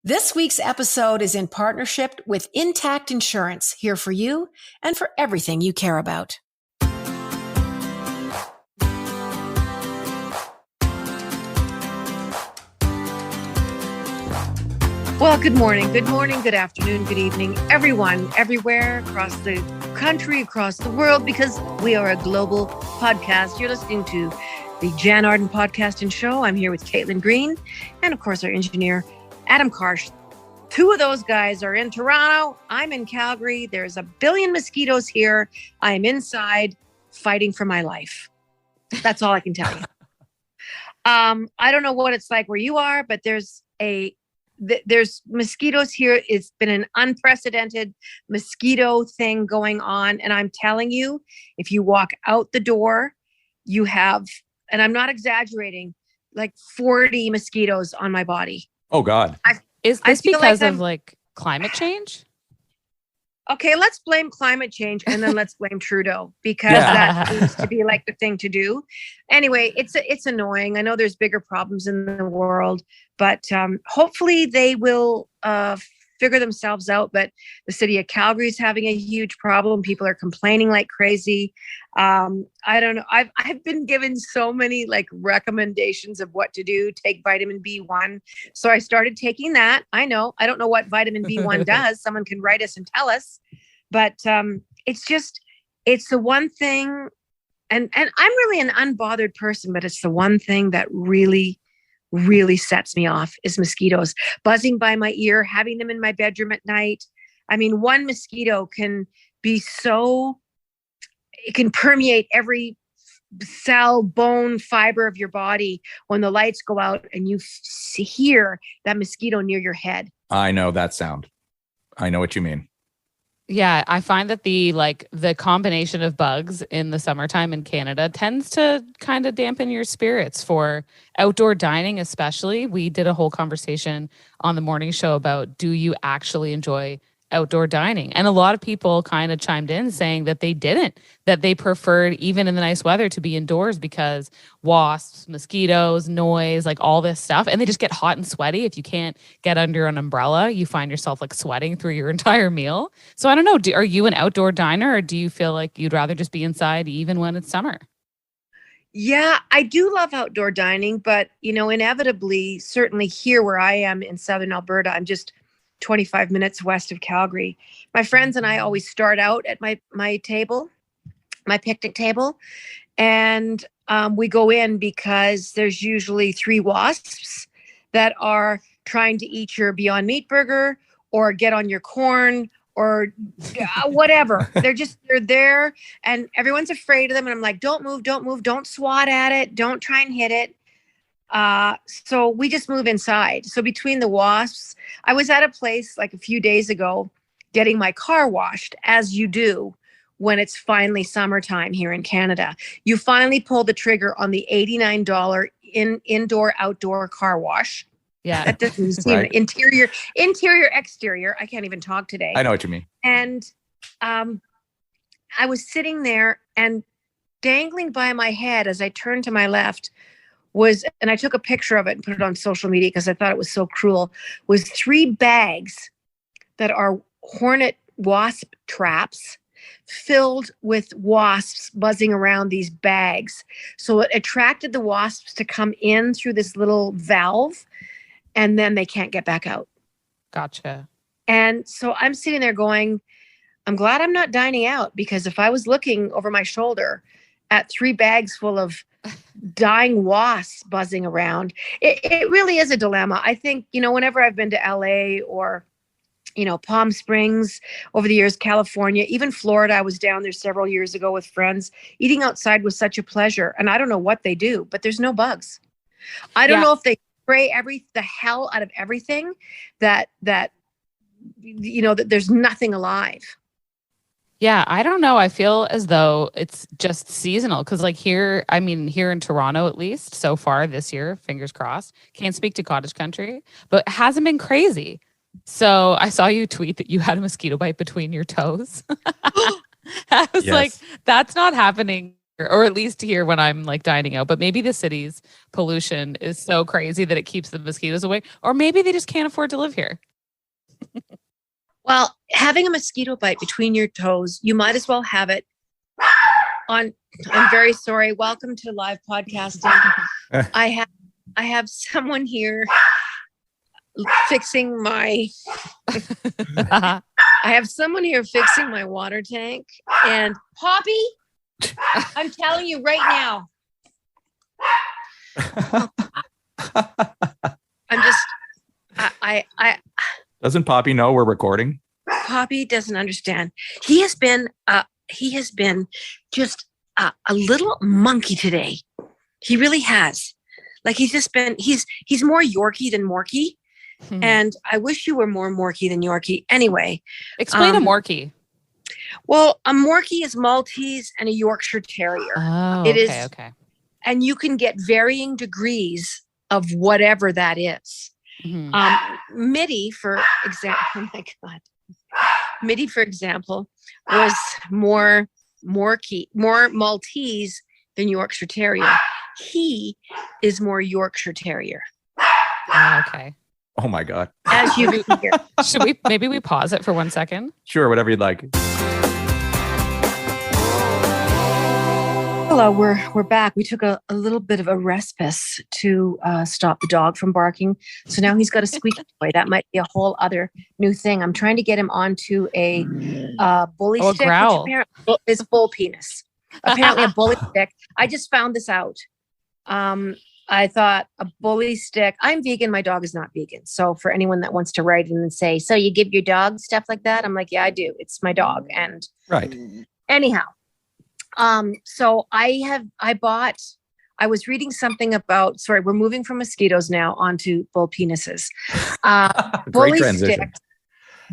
This week's episode is in partnership with Intact Insurance, here for you and for everything you care about. Well, good morning, good afternoon, good evening, everyone, everywhere, across the country, across the world, because we are a global podcast. You're listening to the Jann Arden podcast and show. I'm here with Caitlin Green and, of course, our engineer, Adam Karsh. Two of those guys are in Toronto. I'm in Calgary. There's a billion mosquitoes here. I am inside fighting for my life. That's all I can tell you. I don't know what it's like where you are, but there's mosquitoes here. It's been an unprecedented mosquito thing going on. And I'm telling you, if you walk out the door, you have, and I'm not exaggerating, like 40 mosquitoes on my body. Oh, God. Is this because of climate change? Okay, let's blame climate change and then let's blame Trudeau, because that seems to be like the thing to do. Anyway, it's annoying. I know there's bigger problems in the world, but hopefully they will figure themselves out. But the city of Calgary is having a huge problem. People are complaining like crazy. I don't know. I've been given so many recommendations of what to do. Take vitamin B1. So I started taking that. I don't know what vitamin B1 does. Someone can write us and tell us. But it's the one thing. And I'm really an unbothered person, but it's the one thing that really sets me off is mosquitoes buzzing by my ear, having them in my bedroom at night. I mean, one mosquito can be it can permeate every cell, bone, fiber of your body when the lights go out and you hear that mosquito near your head. I know that sound. I know what you mean. Yeah, I find that the combination of bugs in the summertime in Canada tends to kind of dampen your spirits for outdoor dining, especially. We did a whole conversation on the morning show about, do you actually enjoy outdoor dining? And a lot of people kind of chimed in saying that they didn't, that they preferred, even in the nice weather, to be indoors because wasps, mosquitoes, noise, all this stuff. And they just get hot and sweaty. If you can't get under an umbrella, you find yourself sweating through your entire meal. So I don't know, are you an outdoor diner, or do you feel like you'd rather just be inside even when it's summer? Yeah, I do love outdoor dining, but inevitably, certainly here where I am in southern Alberta, I'm just 25 minutes west of Calgary. My friends and I always start out at my table, my picnic table, and we go in because there's usually 3 wasps that are trying to eat your Beyond Meat burger or get on your corn or whatever. They're there and everyone's afraid of them. And I'm like, don't move, don't swat at it. Don't try and hit it. So we just move inside. So between the wasps, I was at a place a few days ago getting my car washed, as you do when it's finally summertime here in Canada. You finally pull the trigger on the $89 indoor-outdoor car wash. Yeah. That doesn't seem right. Interior, exterior. I can't even talk today. I know what you mean. And I was sitting there, and dangling by my head as I turned to my left and I took a picture of it and put it on social media because I thought it was so cruel, was 3 bags that are hornet wasp traps filled with wasps buzzing around these bags. So it attracted the wasps to come in through this little valve, and then they can't get back out. Gotcha. And so I'm sitting there going, I'm glad I'm not dining out, because if I was looking over my shoulder at 3 bags full of dying wasps buzzing around, it really is a dilemma. I think, whenever I've been to LA or, Palm Springs over the years, California, even Florida, I was down there several years ago with friends. Eating outside was such a pleasure. And I don't know what they do, but there's no bugs. I don't know if they spray the hell out of everything that there's nothing alive. Yeah, I don't know. I feel as though it's just seasonal because here in Toronto, at least so far this year, fingers crossed, can't speak to cottage country, but it hasn't been crazy. So I saw you tweet that you had a mosquito bite between your toes. I was like, that's not happening or at least here when I'm like dining out. But maybe the city's pollution is so crazy that it keeps the mosquitoes away, or maybe they just can't afford to live here. Well, having a mosquito bite between your toes, you might as well have it on. I'm very sorry. Welcome to live podcasting. I have someone here fixing my. I have someone here fixing my water tank, and Poppy, I'm telling you right now. I'm just. I Doesn't Poppy know we're recording? Poppy doesn't understand. He has been just a little monkey today. He really has. Like he's more Yorkie than Morkie. And I wish you were more Morkie than Yorkie. Anyway. Explain a Morkie. Well, a Morkie is Maltese and a Yorkshire Terrier. Oh, it okay, is, okay. And you can get varying degrees of whatever that is. Mitty, for example, oh my God. Mitty, for example, was more Maltese than Yorkshire Terrier. He is more Yorkshire Terrier. Oh, okay. Oh my God. As you can hear. Should we pause it for 1 second? Sure, whatever you'd like. Hello, we're back. We took a little bit of a respite to stop the dog from barking. So now he's got a squeaky toy. That might be a whole other new thing. I'm trying to get him onto a bully stick, growl. which apparently is bull penis. Apparently a bully stick. I just found this out. I thought a bully stick. I'm vegan. My dog is not vegan. So for anyone that wants to write in and say, so you give your dog stuff like that? I'm like, yeah, I do. It's my dog. And right. Anyhow. So I was reading something about, sorry, we're moving from mosquitoes now onto bull penises. Great transition.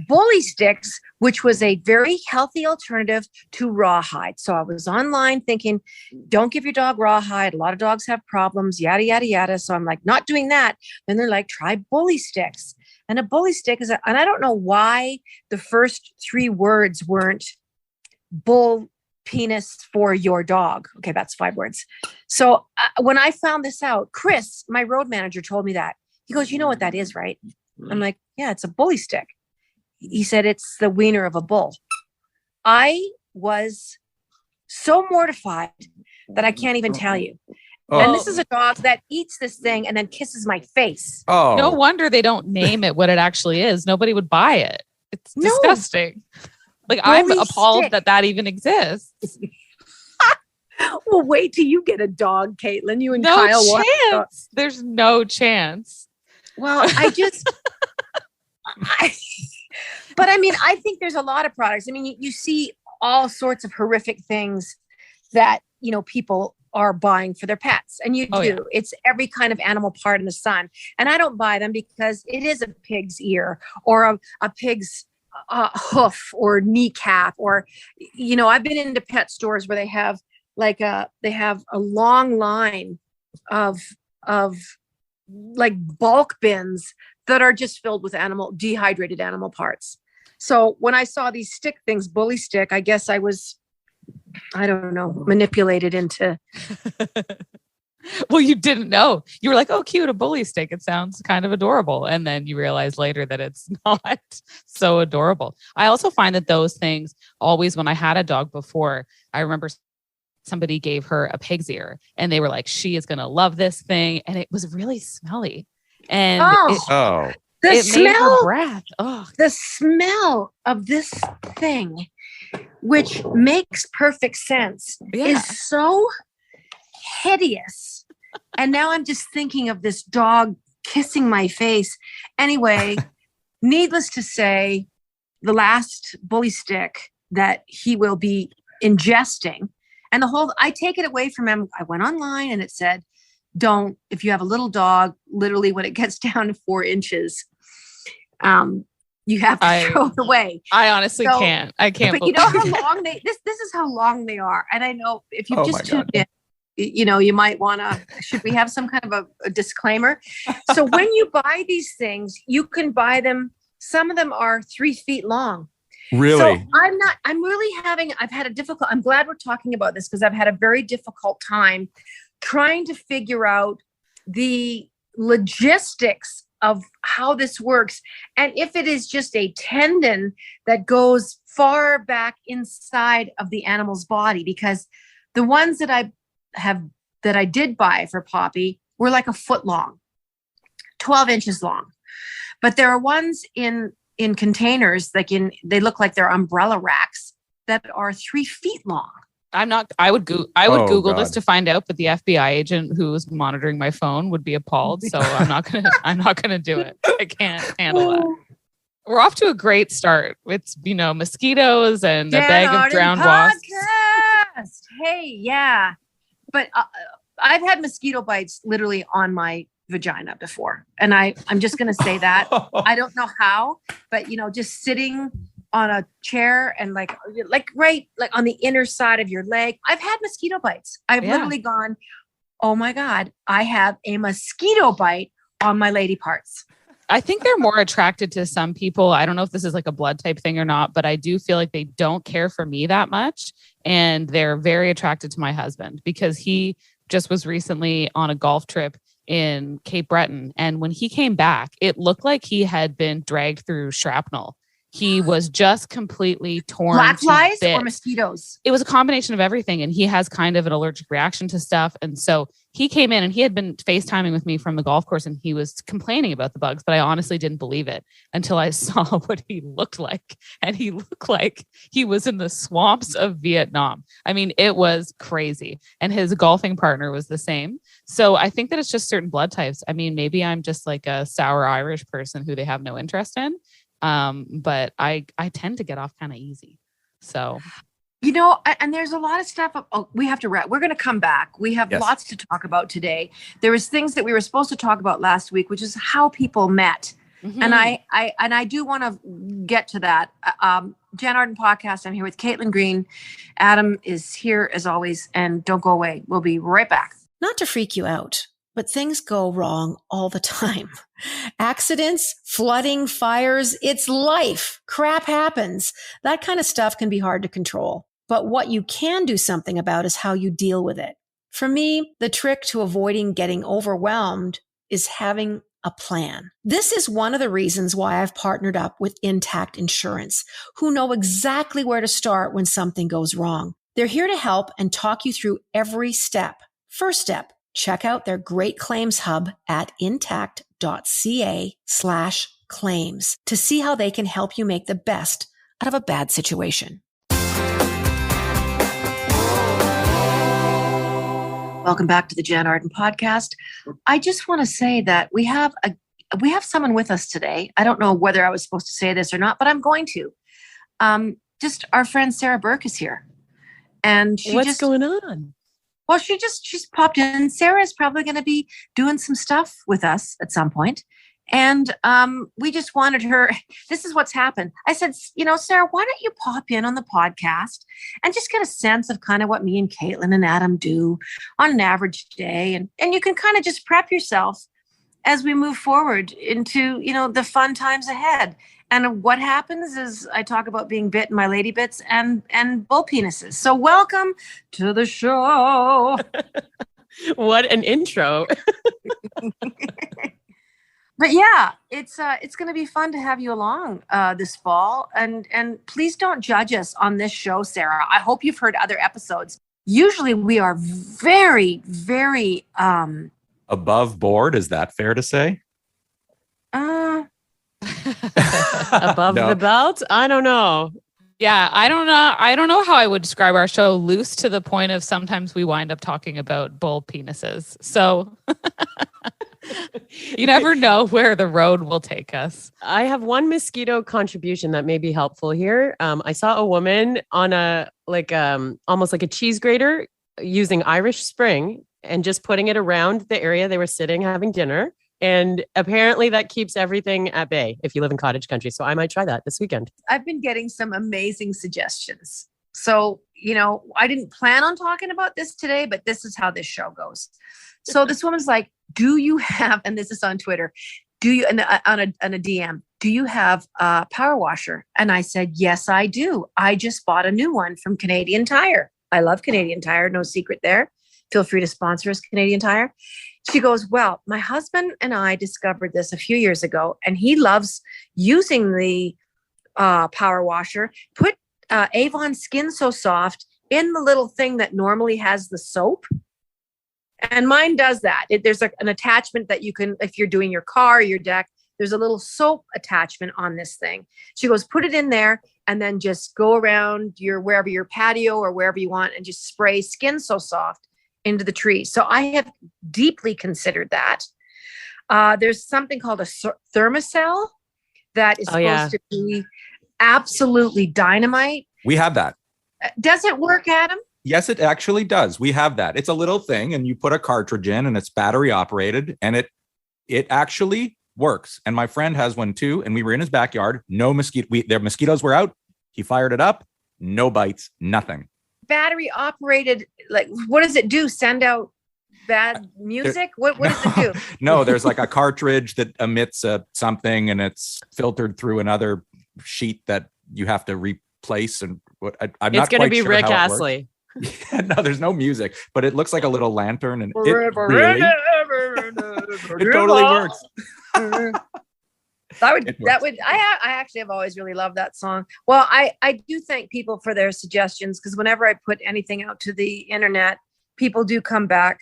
Bully sticks, which was a very healthy alternative to rawhide. So I was online thinking, don't give your dog rawhide. A lot of dogs have problems, yada, yada, yada. So I'm like, not doing that. Then they're like, try bully sticks. And a bully stick and I don't know why the first 3 words weren't bull penis for your dog. Okay, that's 5 words. So when I found this out, Chris, my road manager, told me that. He goes, you know what that is, right? I'm like, yeah, it's a bully stick. He said it's the wiener of a bull. I was so mortified that I can't even tell you. Oh. And this is a dog that eats this thing and then kisses my face. Oh, No wonder they don't name it what it actually is. Nobody would buy it. It's disgusting. Like I'm appalled that even exists. Well, wait till you get a dog, Caitlin. You and No Kyle. chance. There's no chance. Well, but I mean, I think there's a lot of products. I mean, you see all sorts of horrific things that, people are buying for their pets. And you do. Yeah. It's every kind of animal part in the sun. And I don't buy them because it is a pig's ear or a pig's hoof or kneecap or, I've been into pet stores where they have a long line of like bulk bins that are just filled with dehydrated animal parts. So when I saw these stick things, bully stick, I guess I was, I don't know, manipulated into. Well, you didn't know. You were like, oh, cute, a bully stick. It sounds kind of adorable. And then you realize later that it's not so adorable. I also find that those things always, when I had a dog before, I remember somebody gave her a pig's ear and they were like, she is going to love this thing. And it was really smelly. And it made her breath. Oh. The smell of this thing, which makes perfect sense, is so hideous. And now I'm just thinking of this dog kissing my face. Anyway, needless to say, the last bully stick that he will be ingesting, and I take it away from him. I went online and it said, if you have a little dog, literally when it gets down to 4 inches, you have to throw it away. I honestly can't. I can't. But you know how long this is how long they are. And I know if you've just tuned in, you might want to, should we have some kind of a disclaimer? So when you buy these things, you can buy them. Some of them are 3 feet long. Really? So I'm glad we're talking about this because I've had a very difficult time trying to figure out the logistics of how this works. And if it is just a tendon that goes far back inside of the animal's body, because the ones that I did buy for Poppy were like a foot long, 12 inches long. But there are ones in containers, they look like they're umbrella racks that are 3 feet long. I would Google this God. to find out, but the FBI agent who was monitoring my phone would be appalled. So I'm not gonna do it. I can't handle that. We're off to a great start. It's, mosquitoes and Jann a bag of Arden drowned wasps. podcast. Hey, yeah. But I've had mosquito bites literally on my vagina before. And I'm just going to say that. I don't know how, but just sitting on a chair and like right on the inner side of your leg. I've had mosquito bites. I've literally gone, oh my God, I have a mosquito bite on my lady parts. I think they're more attracted to some people. I don't know if this is like a blood type thing or not, but I do feel like they don't care for me that much. And they're very attracted to my husband because he just was recently on a golf trip in Cape Breton. And when he came back, it looked like he had been dragged through shrapnel. He was just completely torn. Black flies to or mosquitoes? It was a combination of everything. And he has kind of an allergic reaction to stuff. And so he came in and he had been FaceTiming with me from the golf course and he was complaining about the bugs, but I honestly didn't believe it until I saw what he looked like. And he looked like he was in the swamps of Vietnam. I mean, it was crazy. And his golfing partner was the same. So I think that it's just certain blood types. I mean, maybe I'm just like a sour Irish person who they have no interest in. But I tend to get off kind of easy. So, and there's a lot of stuff. We have to wrap. We're going to come back. We have lots to talk about today. There was things that we were supposed to talk about last week, which is how people met. Mm-hmm. And I do want to get to that. Jann Arden podcast. I'm here with Caitlin Green. Adam is here as always, and don't go away. We'll be right back. Not to freak you out, but things go wrong all the time. Accidents, flooding, fires, it's life. Crap happens. That kind of stuff can be hard to control. But what you can do something about is how you deal with it. For me, the trick to avoiding getting overwhelmed is having a plan. This is one of the reasons why I've partnered up with Intact Insurance, who know exactly where to start when something goes wrong. They're here to help and talk you through every step. First step, check out their great claims hub at intact.ca/claims to see how they can help you make the best out of a bad situation. Welcome back to the Jann Arden podcast. I just want to say that we have someone with us today. I don't know whether I was supposed to say this or not, but I'm going to. Just our friend Sarah Burke is here. And what's going on? Well, she's popped in. Sarah is probably going to be doing some stuff with us at some point. And we just wanted her. This is what's happened. I said, Sarah, why don't you pop in on the podcast and just get a sense of kind of what me and Caitlin and Adam do on an average day. And you can kind of just prep yourself as we move forward into, the fun times ahead. And what happens is I talk about being bit in my lady bits and bull penises. So welcome to the show. What an intro. But yeah, it's going to be fun to have you along this fall. And please don't judge us on this show, Sarah. I hope you've heard other episodes. Usually we are very, very above board. Is that fair to say? Above the belt? I don't know. Yeah, I don't know how I would describe our show. Loose to the point of sometimes we wind up talking about bull penises. So you never know where the road will take us. I have one mosquito contribution that may be helpful here. I saw a woman on almost like a cheese grater using Irish Spring and just putting it around the area they were sitting having dinner. And apparently that keeps everything at bay if you live in cottage country. So I might try that this weekend. I've been getting some amazing suggestions. So, I didn't plan on talking about this today, but this is how this show goes. So this woman's like, do you have, and this is on Twitter, on a DM, do you have a power washer? And I said, yes, I do. I just bought a new one from Canadian Tire. I love Canadian Tire. No secret there. Feel free to sponsor us, Canadian Tire. She goes, well, my husband and I discovered this a few years ago, and he loves using the power washer. Put Avon Skin So Soft in the little thing that normally has the soap. And mine does that. There's an attachment that you can, if you're doing your car, your deck, there's a little soap attachment on this thing. She goes, put it in there and then just go around wherever your patio or wherever you want and just spray Skin So Soft into the tree. So I have deeply considered that. There's something called a thermocell that is supposed to be absolutely dynamite. We have that. Does it work, Adam? Yes, it actually does. We have that. It's a little thing and you put a cartridge in and it's battery operated and it actually works. And my friend has one too. And we were in his backyard. No mosquito. Their mosquitoes were out. He fired it up. No bites, nothing. Battery operated. Like, what does it do? Send out bad music? What does it do? No, there's like a cartridge that emits something and it's filtered through another sheet that you have to replace. And I'm not going to be sure Rick how it Astley. No, there's no music, but it looks like a little lantern and it totally works. I actually have always really loved that song. Well, I do thank people for their suggestions, because whenever I put anything out to the internet, people do come back,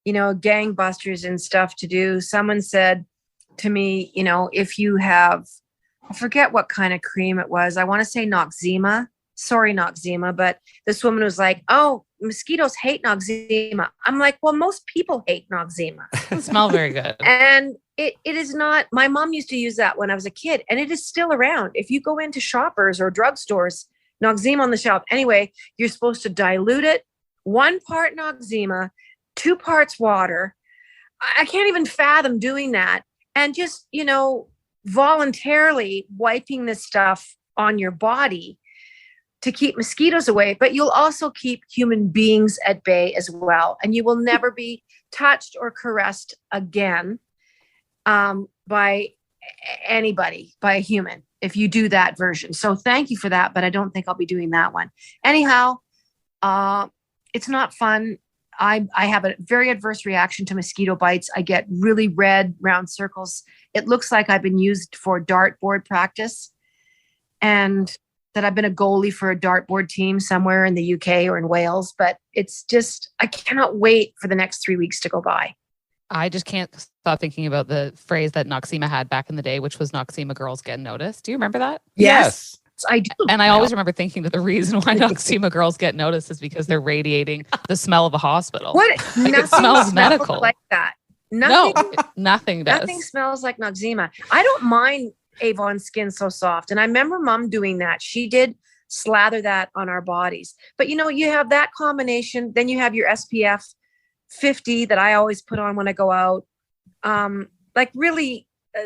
gangbusters and stuff to do. Someone said to me, if you have, I forget what kind of cream it was. I want to say Noxzema. Sorry, Noxzema. But this woman was like, oh, mosquitoes hate Noxzema. I'm like, well, most people hate Noxzema. It doesn't smell very good. And it is not. My mom used to use that when I was a kid, and it is still around. If you go into Shoppers or drugstores, Noxzema on the shelf. Anyway, you're supposed to dilute it. 1 part Noxzema, 2 parts water. I can't even fathom doing that. And just, voluntarily wiping this stuff on your body to keep mosquitoes away, but you'll also keep human beings at bay as well. And you will never be touched or caressed again by anybody, by a human, if you do that version. So thank you for that, but I don't think I'll be doing that one. Anyhow, it's not fun. I have a very adverse reaction to mosquito bites. I get really red round circles. It looks like I've been used for dartboard practice, and that I've been a goalie for a dartboard team somewhere in the UK or in Wales. But it's just, I cannot wait for the next 3 weeks to go by. I just can't stop thinking about the phrase that Noxzema had back in the day, which was Noxzema girls get noticed. Do you remember that? Yes. I do. And I always remember thinking that the reason why Noxzema girls get noticed is because they're radiating the smell of a hospital. What? Like, it smells medical. Like that. Nothing does. Nothing smells like Noxzema. I don't mind Avon Skin So Soft. And I remember Mom doing that. She did slather that on our bodies. But you have that combination. Then you have your SPF 50 that I always put on when I go out.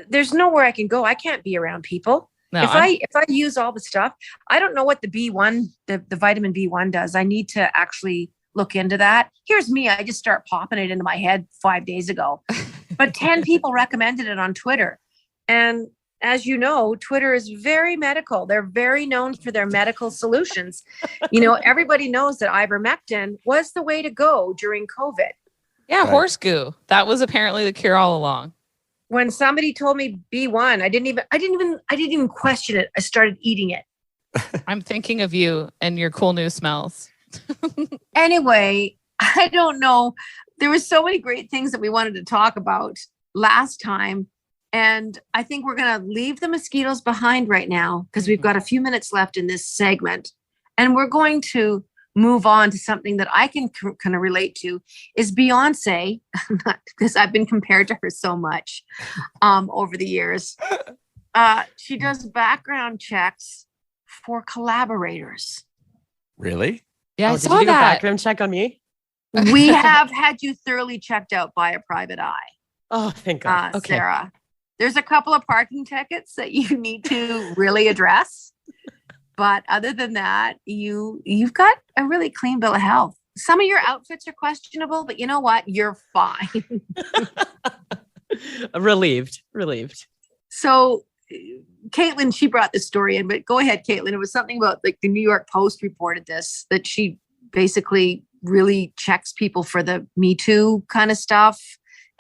There's nowhere I can go. I can't be around people. No, if I use all the stuff, I don't know what the B1, the vitamin B1 does. I need to actually look into that. Here's me. I just start popping it into my head 5 days ago, but 10 people recommended it on Twitter. And as you know, Twitter is very medical. They're very known for their medical solutions. Everybody knows that ivermectin was the way to go during COVID. Yeah, right. Horse goo. That was apparently the cure all along. When somebody told me B1, I didn't even question it. I started eating it. I'm thinking of you and your cool new smells. Anyway, I don't know. There were so many great things that we wanted to talk about last time. And I think we're going to leave the mosquitoes behind right now, because we've got a few minutes left in this segment. And we're going to move on to something that I can kind of relate to, is Beyonce, because I've been compared to her so much over the years. She does background checks for collaborators. Really? Yeah, I did saw you do a that. background check on me? We have had you thoroughly checked out by a private eye. Oh, thank God. Okay. Sarah, there's a couple of parking tickets that you need to really address. But other than that, you've got a really clean bill of health. Some of your outfits are questionable, but you know what? You're fine. Relieved. So Caitlin, she brought this story in, but go ahead, Caitlin. It was something about like the New York Post reported this, that she basically really checks people for the Me Too kind of stuff.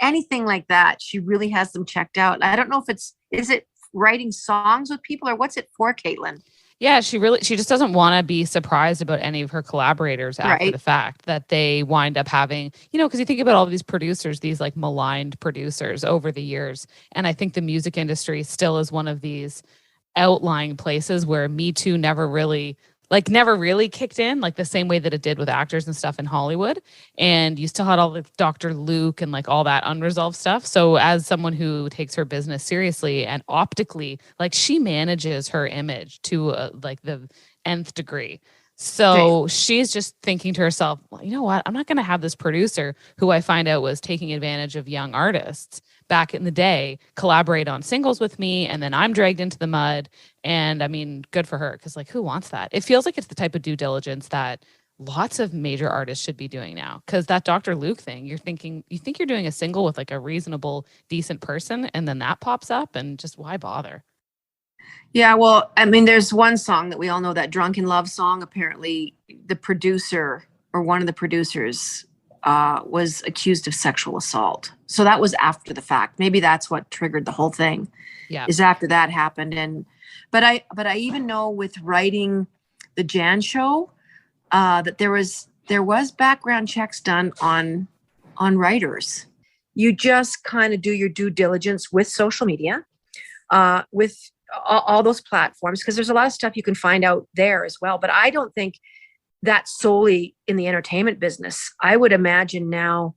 Anything like that, she really has them checked out. I don't know if is it writing songs with people or what's it for, Caitlin? Yeah, she just doesn't want to be surprised about any of her collaborators after the fact, that they wind up having, because you think about all of these producers, these like maligned producers over the years. And I think the music industry still is one of these outlying places where Me Too never really kicked in, like the same way that it did with actors and stuff in Hollywood. And you still had all the Dr. Luke and like all that unresolved stuff. So as someone who takes her business seriously and optically, like she manages her image to like the nth degree. So she's just thinking to herself, well, you know what? I'm not going to have this producer who I find out was taking advantage of young artists back in the day collaborate on singles with me, and then I'm dragged into the mud. And I mean, good for her, because like, who wants that? It feels like it's the type of due diligence that lots of major artists should be doing now. Because that Dr. Luke thing, you think you're doing a single with like a reasonable, decent person, and then that pops up, and just why bother? Yeah, well, I mean, there's one song that we all know, that Drunken Love song. Apparently, the producer or one of the producers was accused of sexual assault. So that was after the fact. Maybe that's what triggered the whole thing. Yeah, is after that happened. But I even know with writing the Jann show that there was background checks done on writers. You just kind of do your due diligence with social media, with all those platforms, because there's a lot of stuff you can find out there as well. But I don't think that's solely in the entertainment business. I would imagine now,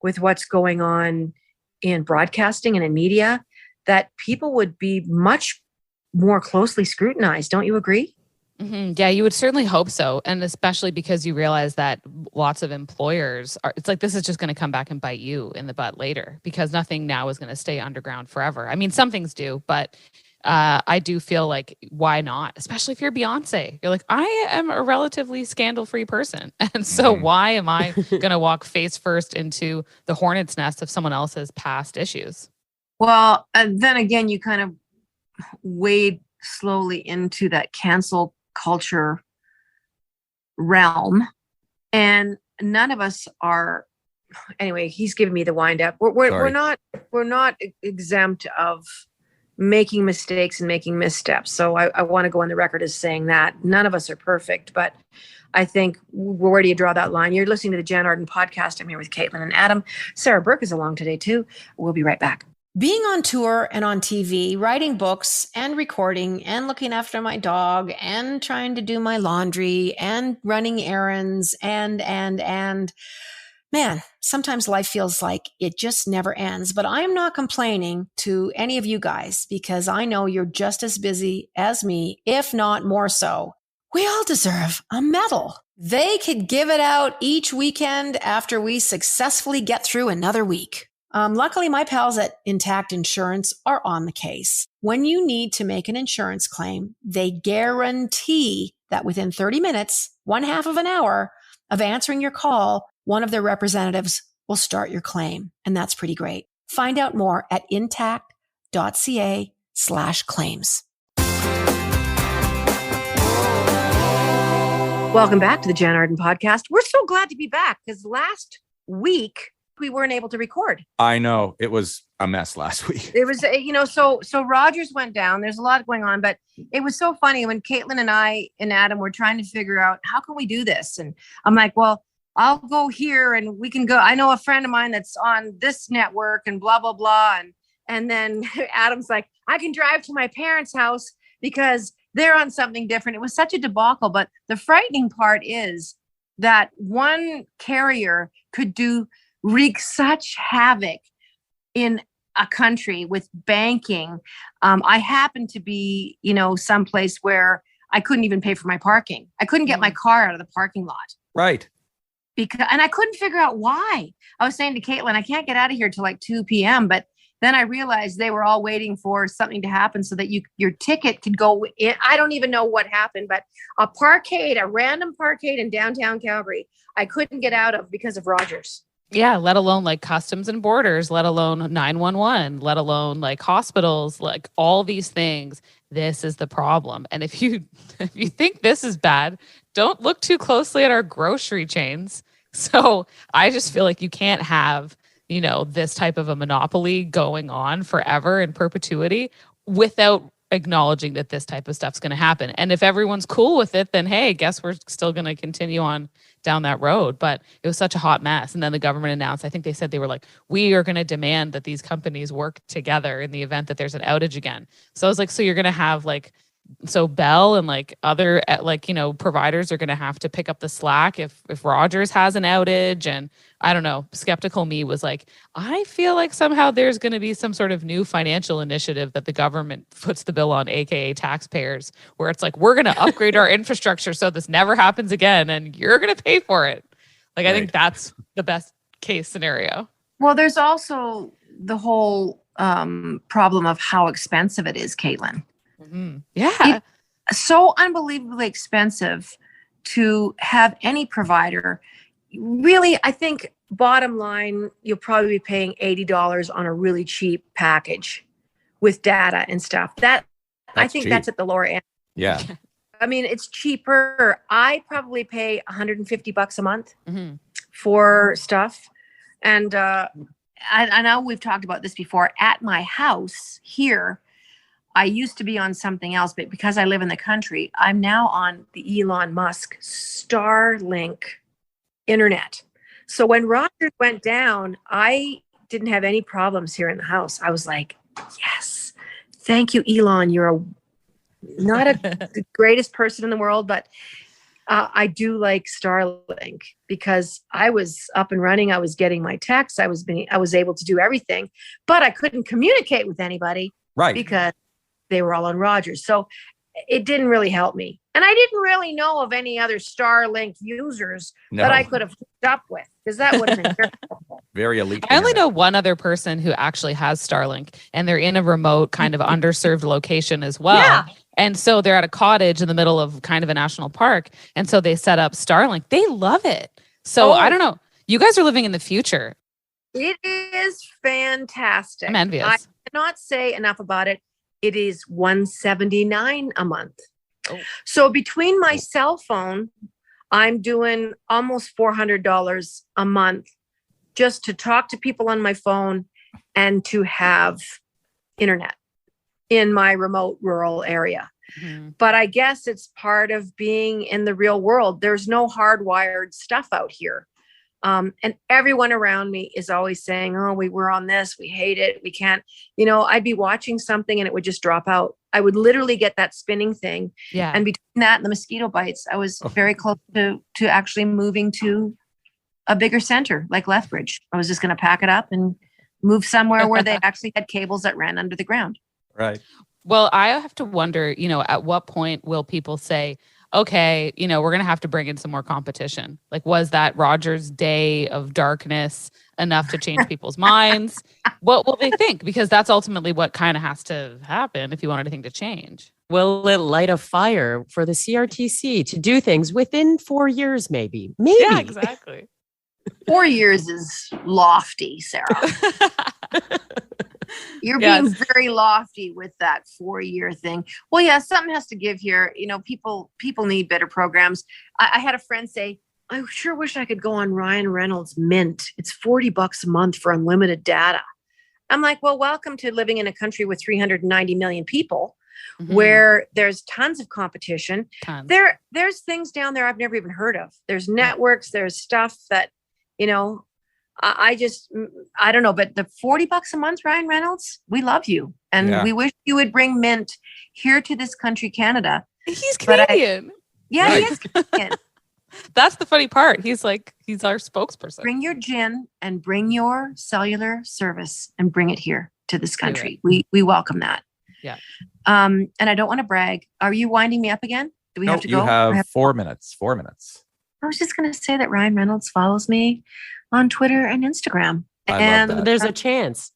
with what's going on in broadcasting and in media, that people would be much more closely scrutinized. Don't you agree? Mm-hmm. Yeah, you would certainly hope so. And especially because you realize that lots of employers it's like, this is just going to come back and bite you in the butt later, because nothing now is going to stay underground forever. I mean, some things do, but I do feel like, why not? Especially if you're Beyonce. You're like, I am a relatively scandal-free person. And so why am I going to walk face first into the hornet's nest of someone else's past issues? Well, and then again, you kind of wade slowly into that cancel culture realm. And none of us are, anyway, he's giving me the wind up. We're not exempt of making mistakes and making missteps. So I want to go on the record as saying that none of us are perfect, but I think, where do you draw that line? You're listening to the Jann Arden podcast. I'm here with Caitlin and Adam. Sarah Burke is along today too. We'll be right back. Being on tour and on TV, writing books and recording and looking after my dog and trying to do my laundry and running errands and man, sometimes life feels like it just never ends. But I'm not complaining to any of you guys, because I know you're just as busy as me, if not more so. We all deserve a medal. They could give it out each weekend after we successfully get through another week. Luckily, my pals at Intact Insurance are on the case. When you need to make an insurance claim, they guarantee that within 30 minutes, 1/2 of an hour of answering your call, one of their representatives will start your claim. And that's pretty great. Find out more at intact.ca/claims. Welcome back to the Jann Arden podcast. We're so glad to be back, because last week we weren't able to record. I know, it was a mess last week. It was, so Rogers went down. There's a lot going on, but it was so funny when Caitlin and I and Adam were trying to figure out, how can we do this? And I'm like, well, I'll go here and we can go. I know a friend of mine that's on this network and blah, blah, blah. And then Adam's like, I can drive to my parents' house because they're on something different. It was such a debacle. But the frightening part is that one carrier could wreak such havoc in a country with banking. I happened to be, someplace where I couldn't even pay for my parking. I couldn't get my car out of the parking lot. Right. And I couldn't figure out why. I was saying to Caitlin, I can't get out of here till like 2 p.m. But then I realized they were all waiting for something to happen so that your ticket could go in. I don't even know what happened, but a random parkade in downtown Calgary, I couldn't get out of because of Rogers. Yeah, let alone like customs and borders, let alone 911, let alone like hospitals, like all these things. This is the problem. And if you if you think this is bad, don't look too closely at our grocery chains. So I just feel like you can't have, this type of a monopoly going on forever in perpetuity without acknowledging that this type of stuff's going to happen. And if everyone's cool with it, then hey, guess we're still going to continue on down that road. But it was such a hot mess. And then the government announced, I think they said they were like, we are going to demand that these companies work together in the event that there's an outage again. So I was like, so you're going to have like, so Bell and like other providers are going to have to pick up the slack if Rogers has an outage. And I don't know, skeptical me was like, I feel like somehow there's going to be some sort of new financial initiative that the government puts the bill on, aka taxpayers, where it's like, we're going to upgrade our infrastructure so this never happens again and you're going to pay for it. Like, I think that's the best case scenario. Well, there's also the whole problem of how expensive it is, Caitlin. Mm-hmm. Yeah. It's so unbelievably expensive to have any provider. Really, I think bottom line, you'll probably be paying $80 on a really cheap package with data and stuff. I think that's at the lower end. Yeah. I mean, it's cheaper. I probably pay $150 a month for stuff. And I know we've talked about this before. At my house here, I used to be on something else, but because I live in the country, I'm now on the Elon Musk Starlink internet. So when Rogers went down, I didn't have any problems here in the house. I was like, yes, thank you, Elon. You're not the greatest person in the world, but I do like Starlink because I was up and running. I was getting my texts. I was able to do everything, but I couldn't communicate with anybody, right? Because they were all on Rogers. So it didn't really help me. And I didn't really know of any other Starlink users that I could have hooked up with, because that would have been very elite. I only know one other person who actually has Starlink, and they're in a remote kind of underserved location as well. Yeah. And so they're at a cottage in the middle of kind of a national park. And so they set up Starlink. They love it. So I don't know. You guys are living in the future. It is fantastic. I'm envious. I cannot say enough about it. It is $179 a month. Oh. So between my cell phone, I'm doing almost $400 a month just to talk to people on my phone and to have internet in my remote rural area. Mm-hmm. But I guess it's part of being in the real world. There's no hardwired stuff out here. And everyone around me is always saying, oh, we were on this. We hate it. We can't, I'd be watching something and it would just drop out. I would literally get that spinning thing. Yeah. And between that and the mosquito bites, I was very close to actually moving to a bigger center like Lethbridge. I was just going to pack it up and move somewhere where they actually had cables that ran under the ground. Right. Well, I have to wonder, at what point will people say, okay, we're going to have to bring in some more competition. Like, was that Rogers' day of darkness enough to change people's minds? What will they think? Because that's ultimately what kind of has to happen if you want anything to change. Will it light a fire for the CRTC to do things within 4 years, maybe? Maybe. Yeah, exactly. 4 years is lofty, Sarah. You're being very lofty with that 4-year thing. Well, yeah, something has to give here. People need better programs. I had a friend say, I sure wish I could go on Ryan Reynolds Mint. It's $40 a month for unlimited data. I'm like, well, welcome to living in a country with 390 million people, where there's tons of competition. There's things down there I've never even heard of. There's networks, there's stuff that, I don't know, but the $40 a month, Ryan Reynolds, we love you. And we wish you would bring Mint here to this country, Canada. He's Canadian. He is Canadian. That's the funny part. He's our spokesperson. Bring your gin and bring your cellular service and bring it here to this country. We welcome that. Yeah. And I don't want to brag. Are you winding me up again? Do we have to go? You have 4 minutes. 4 minutes. I was just going to say that Ryan Reynolds follows me on Twitter and Instagram. I love that. There's a chance.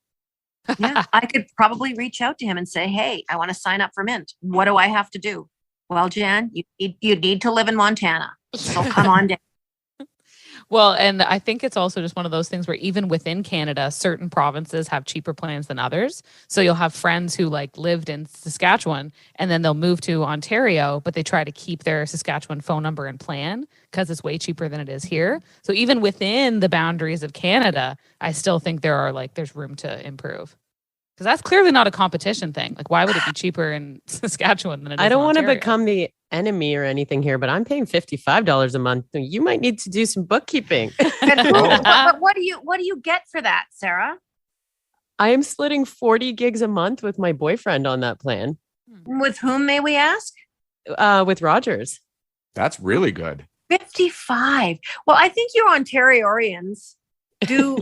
Yeah, I could probably reach out to him and say, hey, I want to sign up for Mint. What do I have to do? Well, Jann, you need to live in Montana. So come on down. Well, and I think it's also just one of those things where even within Canada, certain provinces have cheaper plans than others. So you'll have friends who like lived in Saskatchewan and then they'll move to Ontario, but they try to keep their Saskatchewan phone number and plan because it's way cheaper than it is here. So even within the boundaries of Canada, I still think there's room to improve. Because that's clearly not a competition thing. Like, why would it be cheaper in Saskatchewan than it is I don't in want to Ontario? become the enemy or anything here, but I'm paying $55 a month. You might need to do some bookkeeping. But what do you get for that, Sarah? I am splitting 40 gigs a month with my boyfriend on that plan. With whom, may we ask? With Rogers. That's really good. 55. Well, I think you Ontarians do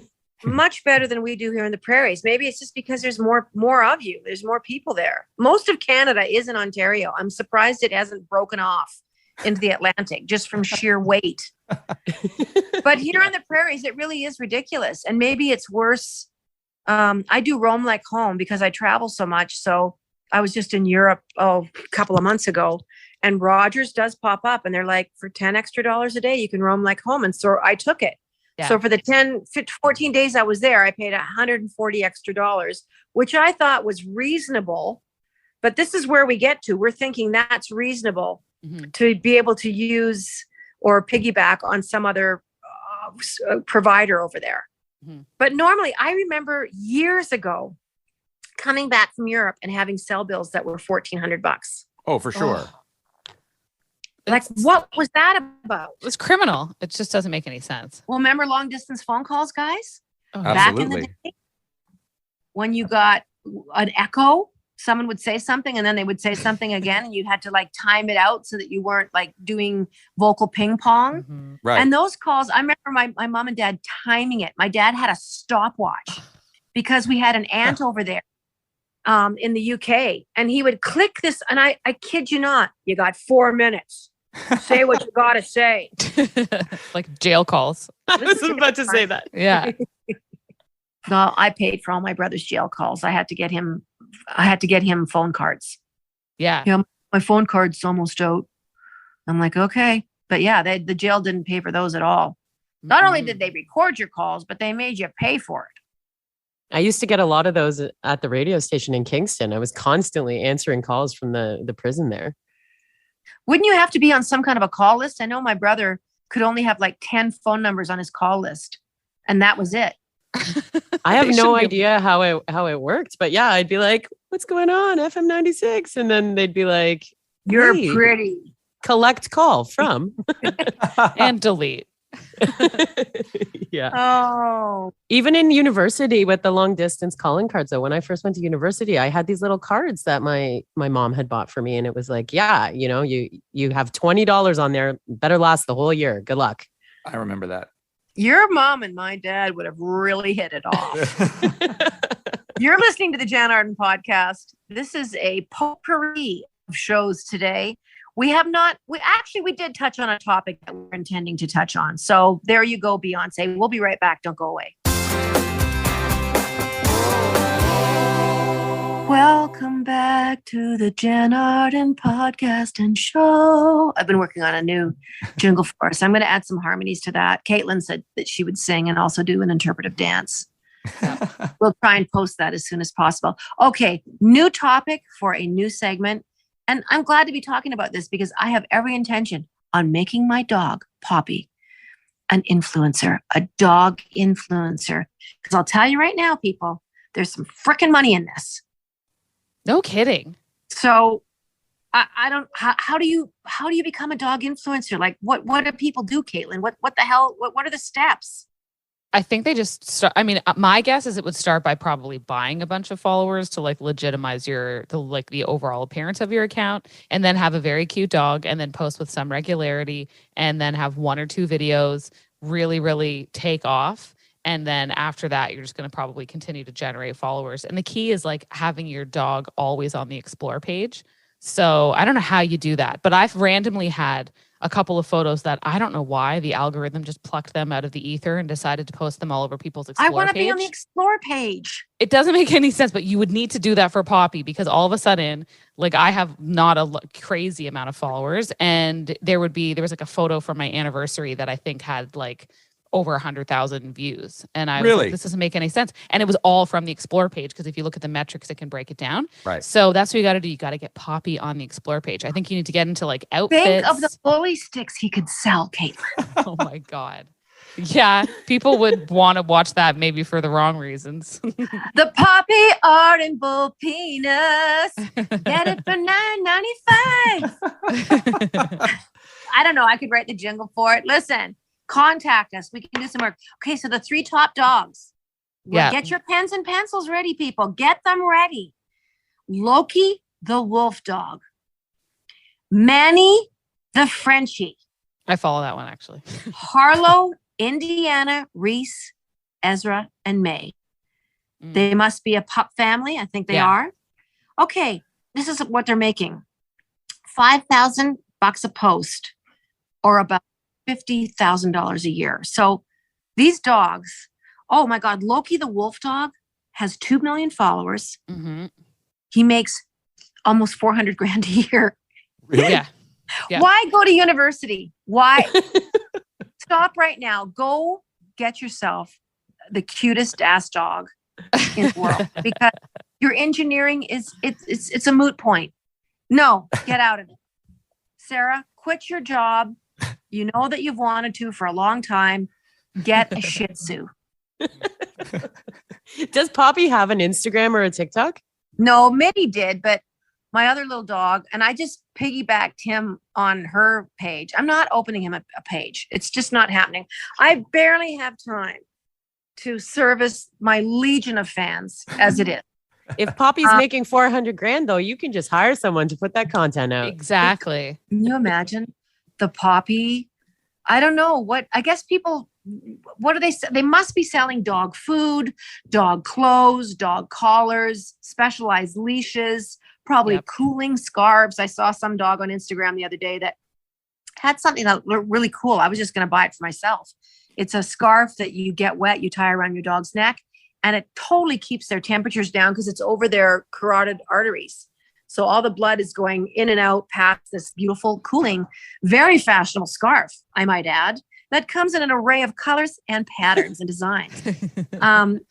much better than we do here in the prairies. Maybe it's just because there's more of you. There's more people there. Most of Canada is in Ontario. I'm surprised it hasn't broken off into the Atlantic just from sheer weight. But here in the prairies, it really is ridiculous. And maybe it's worse. I do roam like home because I travel so much. So I was just in Europe a couple of months ago, and Rogers does pop up and they're like, for $10 extra a day, you can roam like home. And so I took it. Yeah. So for the 14 days I was there, I paid $140 extra, which I thought was reasonable. But this is where we get to. We're thinking that's reasonable to be able to use or piggyback on some other provider over there. But normally, I remember years ago coming back from Europe and having cell bills that were $1,400. Oh, for sure. Like, what was that about? It's criminal. It just doesn't make any sense. Well, remember long distance phone calls, guys? Oh, Back in the Absolutely. day, when you got an echo, someone would say something and then they would say something again, and you had to like time it out so that you weren't like doing vocal ping pong. Right. And those calls, I remember my mom and dad timing it. My dad had a stopwatch because we had an aunt over there in the UK, and he would click this, and I kid you not, you got 4 minutes. Say what you got to say. Like jail calls. I was about to say that. Yeah. No, I paid for all my brother's jail calls. I had to get him phone cards. Yeah. You know, my phone card's almost out. I'm like, okay. But yeah, the jail didn't pay for those at all. Not only did they record your calls, but they made you pay for it. I used to get a lot of those at the radio station in Kingston. I was constantly answering calls from the prison there. Wouldn't you have to be on some kind of a call list? I know my brother could only have like 10 phone numbers on his call list, and that was it. I have no idea how it worked, but yeah, I'd be like, "What's going on, FM 96?" And then they'd be like, "You're "Hey, pretty." Collect call from And delete. Yeah. Oh, Even in university with the long distance calling cards, though, when I first went to university, I had these little cards that my mom had bought for me, and it was like, yeah, you know, you have $20 on there, better last the whole year. Good luck. I remember that. your mom and my dad would have really hit it off. You're listening to the Jann Arden podcast. This is a potpourri of shows today. We did touch on a topic that we're intending to touch on. So there you go, Beyonce. We'll be right back. Don't go away. Welcome back to the Jann Arden podcast and show. I've been working on a new jingle for us. I'm going to add some harmonies to that. Caitlin said that she would sing and also do an interpretive dance. We'll try and post that as soon as possible. Okay, new topic for a new segment. And I'm glad to be talking about this because I have every intention on making my dog, Poppy, an influencer, a dog influencer. Because I'll tell you right now, people, there's some freaking money in this. No kidding. So I don't, how do you become a dog influencer? Like what do people do, Caitlin? What the hell, what are the steps? I think they just start. I mean, my guess is it would start by probably buying a bunch of followers to like legitimize the overall appearance of your account, and then have a very cute dog, and then post with some regularity, and then have 1 or 2 videos really, really take off. And then after that, you're just going to probably continue to generate followers. And the key is like having your dog always on the explore page. So I don't know how you do that, but I've randomly had a couple of photos that I don't know why the algorithm just plucked them out of the ether and decided to post them all over people's explore page. I want to be on the explore page. It doesn't make any sense, but you would need to do that for Poppy because all of a sudden, like I have not a crazy amount of followers, and there was like a photo from my anniversary that I think had like over 100,000 views. And I was Really? like, this doesn't make any sense. And it was all from the Explore page, because if you look at the metrics, it can break it down. Right. So that's what you got to do. You got to get Poppy on the Explore page. I think you need to get into like outfits. Think of the bully sticks he could sell, Caitlin. Oh my God. Yeah, people would want to watch that maybe for the wrong reasons. The Poppy Arden bull penis. Get it for $9.95. I don't know. I could write the jingle for it. Listen, contact us. We can do some work. Okay, so the 3 top dogs. Yeah. Get your pens and pencils ready, people. Get them ready. Loki, the wolf dog. Manny, the Frenchie. I follow that one actually. Harlow, Indiana, Reese, Ezra, and May. They must be a pup family. I think they are. Okay, this is what they're making. $5,000 a post, or about $50,000 a year. So these dogs, oh my God, Loki the wolf dog has 2 million followers. Mm-hmm. He makes almost 400 grand a year. Really? Yeah. Yeah. Why go to university? Why? Stop right now. Go get yourself the cutest ass dog in the world, because your engineering it's a moot point. No, get out of it. Sarah, quit your job. You know that you've wanted to for a long time. Get a Shih Tzu. Does Poppy have an Instagram or a TikTok? No, Mitty did, but my other little dog, and I just piggybacked him on her page. I'm not opening him a page. It's just not happening. I barely have time to service my legion of fans as it is. If Poppy's making 400 grand though, you can just hire someone to put that content out. Exactly. Can you imagine the Poppy? I don't know what, I guess people, what do they must be selling dog food, dog clothes, dog collars, specialized leashes, probably cooling scarves. I saw some dog on Instagram the other day that had something that looked really cool. I was just going to buy it for myself. It's a scarf that you get wet, you tie around your dog's neck, and it totally keeps their temperatures down because it's over their carotid arteries. So all the blood is going in and out past this beautiful, cooling, very fashionable scarf, I might add, that comes in an array of colors and patterns and designs.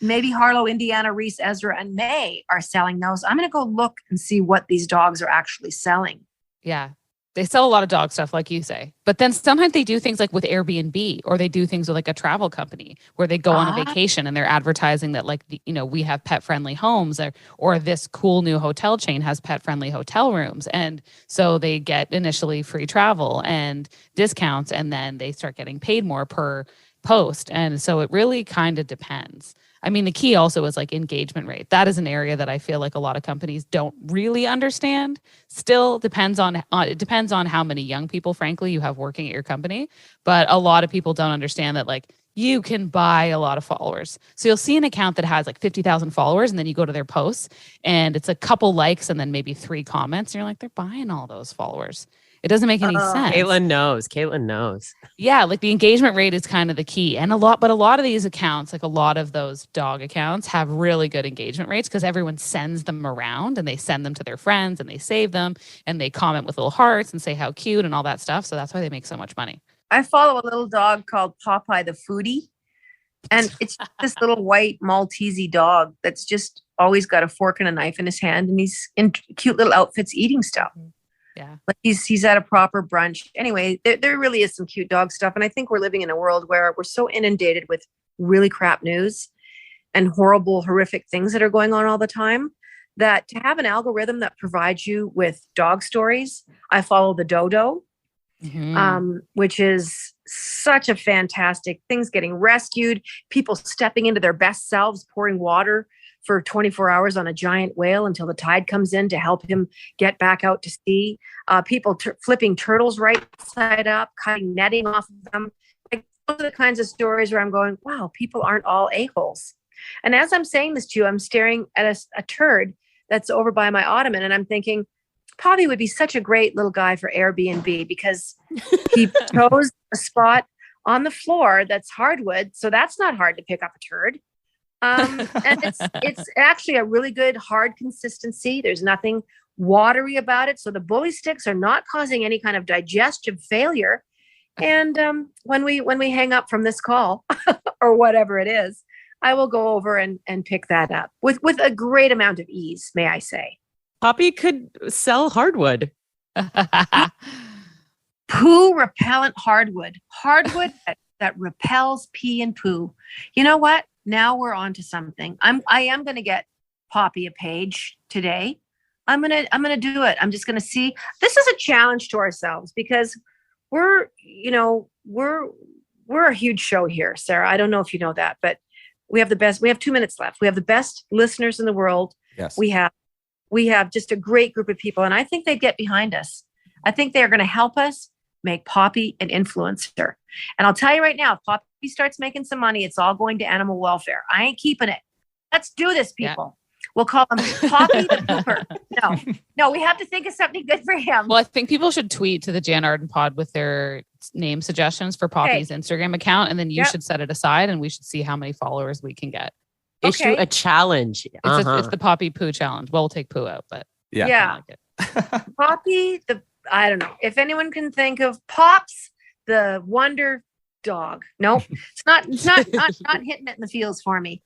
Maybe Harlow, Indiana, Reese, Ezra, and May are selling those. I'm going to go look and see what these dogs are actually selling. Yeah. They sell a lot of dog stuff, like you say. But then sometimes they do things like with Airbnb, or they do things with like a travel company where they go on a vacation and they're advertising that, like, you know, we have pet friendly homes, or this cool new hotel chain has pet friendly hotel rooms. And so they get initially free travel and discounts, and then they start getting paid more per post. And so it really kind of depends. I mean, the key also is like engagement rate. That is an area that I feel like a lot of companies don't really understand. Still depends on it depends on how many young people, frankly, you have working at your company. But a lot of people don't understand that, like, you can buy a lot of followers. So you'll see an account that has like 50,000 followers, and then you go to their posts and it's a couple likes and then maybe 3 comments. And you're like, they're buying all those followers. It doesn't make any sense. Caitlin knows. Yeah, like the engagement rate is kind of the key. And a lot of these accounts, like a lot of those dog accounts, have really good engagement rates because everyone sends them around and they send them to their friends and they save them and they comment with little hearts and say how cute and all that stuff. So that's why they make so much money. I follow a little dog called Popeye the Foodie. And it's this little white Maltese dog that's just always got a fork and a knife in his hand. And he's in cute little outfits eating stuff. Yeah. Like he's at a proper brunch. Anyway, there really is some cute dog stuff. And I think we're living in a world where we're so inundated with really crap news and horrible, horrific things that are going on all the time, that to have an algorithm that provides you with dog stories. I follow the Dodo, which is such a fantastic things getting rescued, people stepping into their best selves, pouring water for 24 hours on a giant whale until the tide comes in to help him get back out to sea. People flipping turtles right side up, cutting netting off of them. Like, those are the kinds of stories where I'm going, wow, people aren't all a-holes. And as I'm saying this to you, I'm staring at a turd that's over by my ottoman, and I'm thinking, Poppy would be such a great little guy for Airbnb because he chose a spot on the floor that's hardwood, so that's not hard to pick up a turd. And it's actually a really good hard consistency. There's nothing watery about it. So the bully sticks are not causing any kind of digestive failure. And when we hang up from this call or whatever it is, I will go over and pick that up with a great amount of ease, may I say. Poppy could sell hardwood. Poo repellent hardwood that repels pee and poo. You know what? Now we're on to something. I am going to get Poppy a page today. I'm going to do it. I'm just going to see. This is a challenge to ourselves because we're a huge show here, Sarah. I don't know if you know that, but we have 2 minutes left. We have the best listeners in the world. Yes. We have just a great group of people, and I think they'd get behind us. I think they're going to help us make Poppy an influencer. And I'll tell you right now, if Poppy starts making some money, it's all going to animal welfare. I ain't keeping it. Let's do this, people. Yeah. We'll call him Poppy the Pooper. No, we have to think of something good for him. Well, I think people should tweet to the Jann Arden pod with their name suggestions for Poppy's Instagram account. And then you should set it aside and we should see how many followers we can get. Issue a challenge. It's the Poppy Poo Challenge. Well, we'll take poo out, but yeah. Like it. Poppy, I don't know. If anyone can think of Pops, the wonder dog. Nope. It's not hitting it in the feels for me.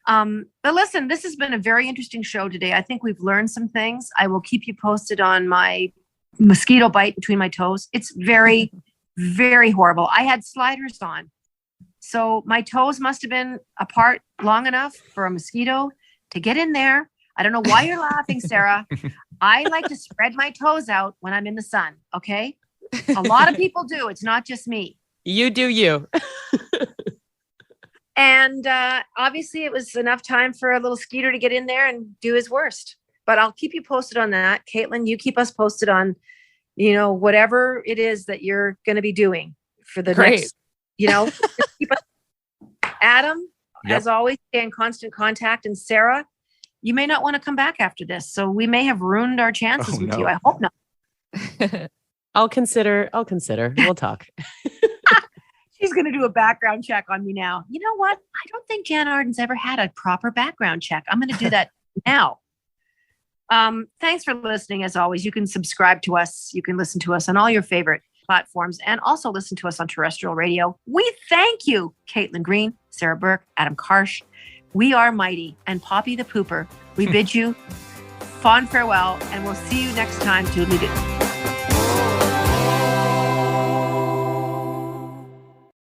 But listen, this has been a very interesting show today. I think we've learned some things. I will keep you posted on my mosquito bite between my toes. It's very, very horrible. I had sliders on. So my toes must have been apart long enough for a mosquito to get in there. I don't know why you're laughing, Sarah. I like to spread my toes out when I'm in the sun. Okay. A lot of people do. It's not just me. You do you. And obviously it was enough time for a little Skeeter to get in there and do his worst. But I'll keep you posted on that. Caitlin, you keep us posted on, whatever it is that you're going to be doing for the next, keep us. Adam, as always, stay in constant contact. And Sarah, you may not want to come back after this. So we may have ruined our chances with you. I hope not. I'll consider. We'll talk. She's going to do a background check on me now. You know what? I don't think Jann Arden's ever had a proper background check. I'm going to do that now. Thanks for listening. As always, you can subscribe to us. You can listen to us on all your favorite platforms and also listen to us on terrestrial radio. We thank you, Caitlin Green, Sarah Burke, Adam Karsh. We are mighty, and Poppy the Pooper. We bid you fond farewell, and we'll see you next time. Doodly-doo.